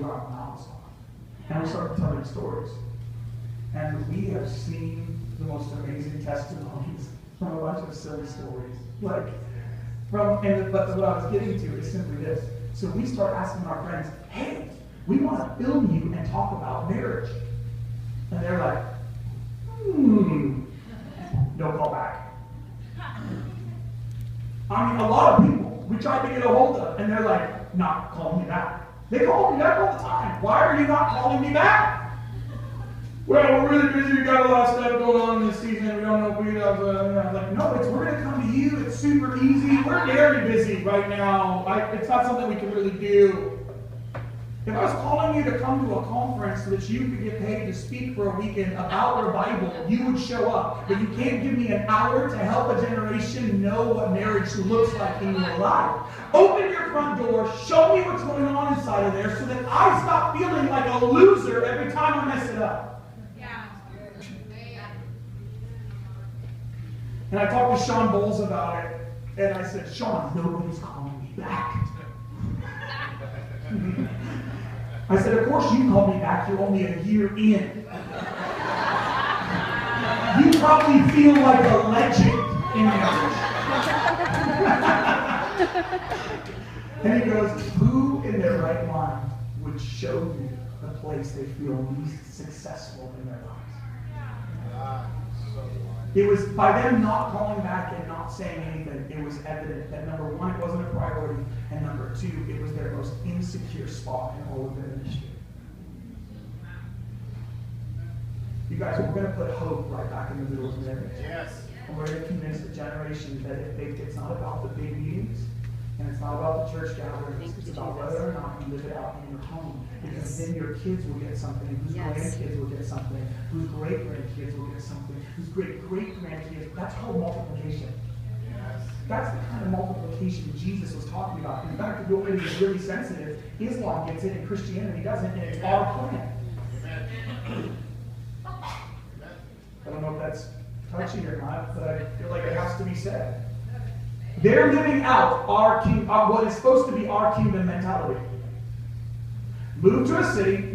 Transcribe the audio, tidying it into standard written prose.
our mouths off. And we start telling stories. And we have seen the most amazing testimonies from a bunch of silly stories. But what I was getting to is simply this. So we start asking our friends, hey, we want to film you and talk about marriage. And they're like, no call back. I mean, a lot of people we tried to get a hold of, and they're like, not calling me back. They call me back all the time. Why are you not calling me back? Well, we're really busy. We got a lot of stuff going on this season. We don't know if we have. Like, no, we're going to come to you. It's super easy. We're very busy right now. It's not something we can really do. If I was calling you to come to a conference so that you could get paid to speak for a weekend about your Bible, you would show up. But you can't give me an hour to help a generation know what marriage looks like in your life. Open your front door, show me what's going on inside of there so that I stop feeling like a loser every time I mess it up. And I talked to Sean Bowles about it, and I said, Sean, nobody's calling me back. I said, of course you called me back, you're only a year in. You probably feel like a legend in marriage. And he goes, who in their right mind would show you the place they feel least successful in their lives? It was by them not calling back and not saying anything, it was evident that number one, it wasn't a priority, and number two, it was their most insecure spot in all of their ministry. You guys, we're going to put hope right back in the middle of marriage. Yes. And we're going to convince the generation that it's not about the big meetings, and it's not about the church gatherings. It's about whether or not you live it out in your home. Because then your kids will get something, whose grandkids will get something, whose great-grandkids will get something, whose great-great-grandkids. That's called multiplication. Yes. That's the kind of multiplication Jesus was talking about. In fact, if you want me to be really sensitive, Islam gets it and Christianity doesn't, and it's our plan. Amen. I don't know if that's touchy or not, but I feel like it has to be said. They're living out what is supposed to be our kingdom mentality. Move to a city,